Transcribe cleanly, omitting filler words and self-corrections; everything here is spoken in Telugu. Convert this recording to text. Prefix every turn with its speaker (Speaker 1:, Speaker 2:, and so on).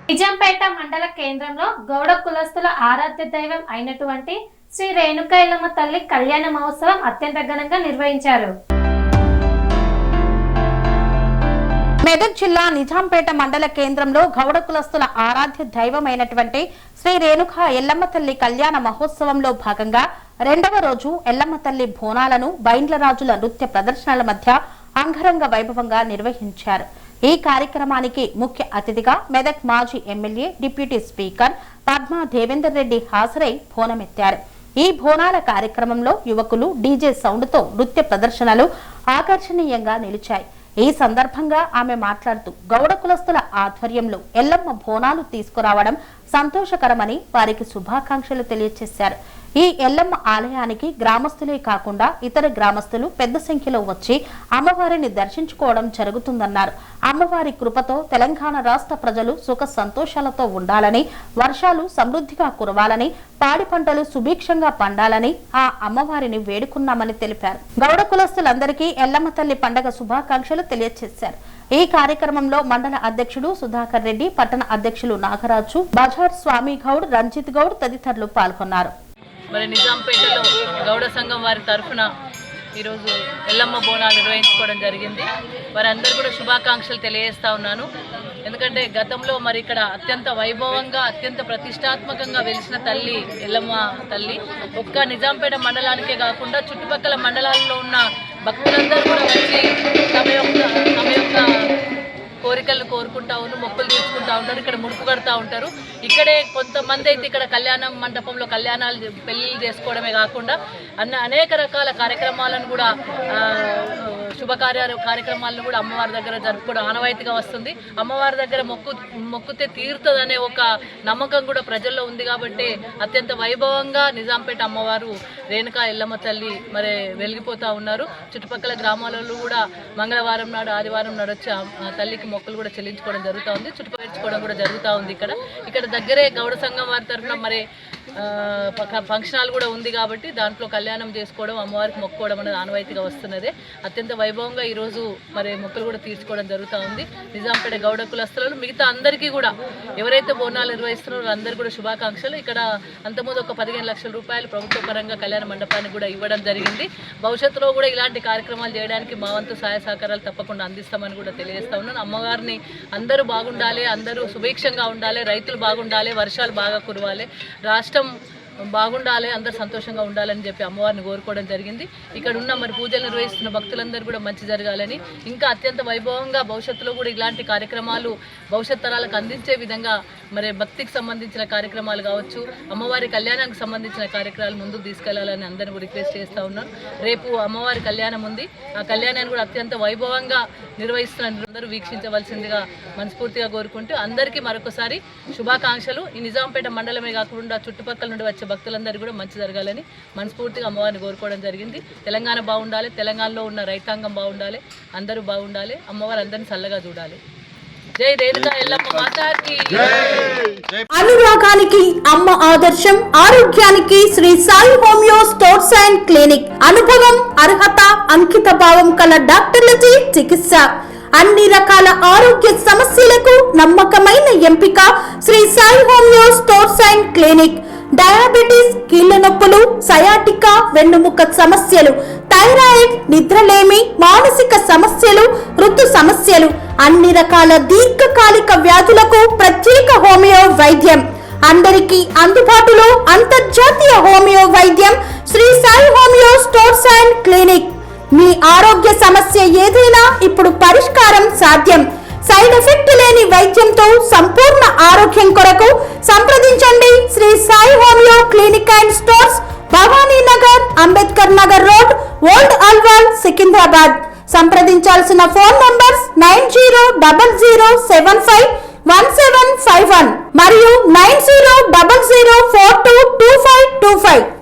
Speaker 1: నిజాంపేట మండల కేంద్రంలో గౌడ కులస్తుల ఆరాధ్య దైవం అయినటువంటి శ్రీ రేణుకా ఎల్లమ్మ తల్లి కళ్యాణ మహోత్సవం అత్యంత ఘనంగా నిర్వహించారు.
Speaker 2: మెదక్ జిల్లా నిజాంపేట మండల కేంద్రంలో గౌడ కులస్తుల ఆరాధ్య దైవమైనటువంటి శ్రీ రేణుకా ఎల్లమ్మ తల్లి కళ్యాణ మహోత్సవంలో భాగంగా రెండవ రోజు ఎల్లమ్మ తల్లి బోనాలను బైండ్లరాజుల నృత్య ప్రదర్శనల మధ్య అంగరంగ వైభవంగా నిర్వహించారు. ఈ కార్యక్రమానికి ముఖ్య అతిథిగా మెదక్ మాజీ MLA deputy speaker Padma Devender Reddy హాజరై బోనమెత్తారు. ఈ బోనాల కార్యక్రమంలో యువకులు డీజే సౌండ్తో నృత్య ప్రదర్శనలు ఆకర్షణీయంగా నిలిచాయి. ఈ సందర్భంగా ఆమె మాట్లాడుతూ గౌడ కులస్తుల ఆధ్వర్యంలో ఎల్లమ్మ బోనాలు తీసుకురావడం సంతోషకరమని వారికి శుభాకాంక్షలు తెలియజేశారు. ఈ ఎల్లమ్మ ఆలయానికి గ్రామస్తులే కాకుండా ఇతర గ్రామస్తులు పెద్ద సంఖ్యలో వచ్చి అమ్మవారిని దర్శించుకోవడం జరుగుతుందన్నారు. అమ్మవారి కృపతో తెలంగాణ రాష్ట్ర ప్రజలు సుఖ సంతోషాలతో ఉండాలని, వర్షాలు సమృద్ధిగా కురవాలని, పాడి పంటలు సుభిక్షంగా పండాలని ఆ అమ్మవారిని వేడుకున్నామని తెలిపారు. గౌడ కులస్తులందరికీ ఎల్లమ్మ తల్లి పండగ శుభాకాంక్షలు తెలియజేశారు. ఈ కార్యక్రమంలో మండల అధ్యక్షుడు సుధాకర్ రెడ్డి, పట్టణ అధ్యక్షులు నాగరాజు, బజార్ స్వామి గౌడ్, రంజిత్ గౌడ్ తదితరులు పాల్గొన్నారు.
Speaker 3: మరి నిజాంపేటలో గౌడ సంఘం వారి తరఫున ఈరోజు ఎల్లమ్మ బోనాలు నిర్వహించుకోవడం జరిగింది. వారందరూ కూడా శుభాకాంక్షలు తెలియజేస్తా ఉన్నాను. ఎందుకంటే గతంలో మరి ఇక్కడ అత్యంత వైభవంగా అత్యంత ప్రతిష్టాత్మకంగా వెలిసిన తల్లి ఎల్లమ్మ తల్లి ఒక్క నిజాంపేట మండలానికే కాకుండా చుట్టుపక్కల మండలాల్లో ఉన్న భక్తులందరూ కూడా వచ్చి తమ యొక్క కోరికలను కోరుకుంటా ఉన్నారు, మొక్కులు తీర్చుకుంటా ఉంటారు, ఇక్కడ ముడుపు కడుతూ ఉంటారు. ఇక్కడే కొంతమంది అయితే ఇక్కడ కళ్యాణ మండపంలో కళ్యాణాలు పెళ్లిళ్ళు చేసుకోవడమే కాకుండా అనేక రకాల కార్యక్రమాలను కూడా కార్యక్రమాలను కూడా అమ్మవారి దగ్గర జరుపుకోవడం ఆనవాయితీగా వస్తుంది. అమ్మవారి దగ్గర మొక్కుతే తీరుతుందనే ఒక నమ్మకం కూడా ప్రజల్లో ఉంది. కాబట్టి అత్యంత వైభవంగా నిజాంపేట అమ్మవారు రేణుకా ఎల్లమ్మ తల్లి మరి వెలిగిపోతూ ఉన్నారు. చుట్టుపక్కల గ్రామాలలో కూడా మంగళవారం నాడు, ఆదివారం నాడు వచ్చి ఆ తల్లికి మొక్కలు కూడా చెల్లించుకోవడం జరుగుతూ ఉంది, చుట్టుపక్కల కూడా జరుగుతూ ఉంది. ఇక్కడ దగ్గరే గౌడ సంఘం వారి తరఫున మరి ఫంక్షన్ హాల్ కూడా ఉంది. కాబట్టి దాంట్లో కళ్యాణం చేసుకోవడం, అమ్మవారికి మొక్కుకోవడం అనేది ఆనవాయితీగా వస్తున్నదే. అత్యంత వైభవంగా ఈరోజు మరి మొక్కులు కూడా తీర్చుకోవడం జరుగుతూ ఉంది. నిజాంపేట గౌడ కులస్తులు మిగతా అందరికీ కూడా ఎవరైతే బోనాలు నిర్వహిస్తున్నారో అందరికీ కూడా శుభాకాంక్షలు. ఇక్కడ అంతకుముందు ఒక 15 లక్షల రూపాయలు ప్రభుత్వ పరంగా కళ్యాణ మండపానికి కూడా ఇవ్వడం జరిగింది. భవిష్యత్తులో కూడా ఇలాంటి కార్యక్రమాలు చేయడానికి మా వంతు సహాయ సహకారాలు తప్పకుండా అందిస్తామని కూడా తెలియజేస్తా ఉన్నాను. అమ్మవారిని అందరూ బాగుండాలి, అందరూ సుభిక్షంగా ఉండాలి, రైతులు బాగుండాలి, వర్షాలు బాగా కురవాలి, రాష్ట్రం బాగుండాలి, అందరు సంతోషంగా ఉండాలని చెప్పి అమ్మవారిని కోరుకోవడం జరిగింది. ఇక్కడ ఉన్న మరి పూజలు నిర్వహిస్తున్న భక్తులందరూ కూడా మంచి జరగాలని, ఇంకా అత్యంత వైభవంగా భవిష్యత్తులో కూడా ఇలాంటి కార్యక్రమాలు భవిష్యత్ తరాలకు అందించే విధంగా మరి భక్తికి సంబంధించిన కార్యక్రమాలు కావచ్చు, అమ్మవారి కళ్యాణానికి సంబంధించిన కార్యక్రమాలు ముందుకు తీసుకెళ్లాలని అందరిని కూడా రిక్వెస్ట్ చేస్తూ ఉన్నాను. రేపు అమ్మవారి కళ్యాణం ఉంది. ఆ కళ్యాణాన్ని కూడా అత్యంత వైభవంగా నిర్వహిస్తున్న అందరూ వీక్షించవలసిందిగా మనస్ఫూర్తిగా కోరుకుంటూ అందరికీ మరొకసారి శుభాకాంక్షలు. ఈ నిజాంపేట మండలమే కాకుండా చుట్టుపక్కల నుండి వచ్చే భక్తులందరూ కూడా మంచి జరగాలని మనస్ఫూర్తిగా అమ్మవారిని కోరుకోవడం జరిగింది. తెలంగాణ బాగుండాలి, తెలంగాణలో ఉన్న రైతాంగం బాగుండాలి, అందరూ బాగుండాలి, అమ్మవారు అందరినీ చల్లగా చూడాలి. జై రేణుకా ఎల్లమ్మ మాతాకి.
Speaker 4: అనురాగానికి అమ్మ ఆదర్శం, ఆరోగ్యానికి Shri Sai homeo stores and clinic. అనుభవం, అర్హత, అంకిత భావం కల డాక్టర్లచే చికిత్స. అన్ని రకాల ఆరోగ్య సమస్యలకు నమ్మకమైన ఎంపిక Shri Sai homeo stores and clinic. Diabetes, కీళ్ల నొప్పులు, సయాటికా, వెన్నుముక్క సమస్యలు, థైరాయిడ్, నిద్రలేమి, మానసిక సమస్యలు, ఋతు సమస్యలు, అన్ని రకాల దీర్ఘకాలిక వ్యాధులకు ప్రత్యేక హోమియో వైద్యం. అందరికీ అందుబాటులో అంతర్జాతీయ హోమియో వైద్యం Shri Sai homeo stores and clinic. మీ ఆరోగ్య సమస్య ఏదైనా ఇప్పుడు పరిష్కారం సాధ్యం. సైడ్ ఎఫెక్ట్ లేని వైద్యంతో సంపూర్ణ ఆరోగ్యం కొరకు సంప్రదించండి Shri Sai homeo clinic and stores, Bhavani Nagar, Ambedkar Nagar road, old Alwal, Secunderabad. సంప్రదించాల్సిన ఫోన్ నంబర్స్ 9000751751 మరియు 9000422525.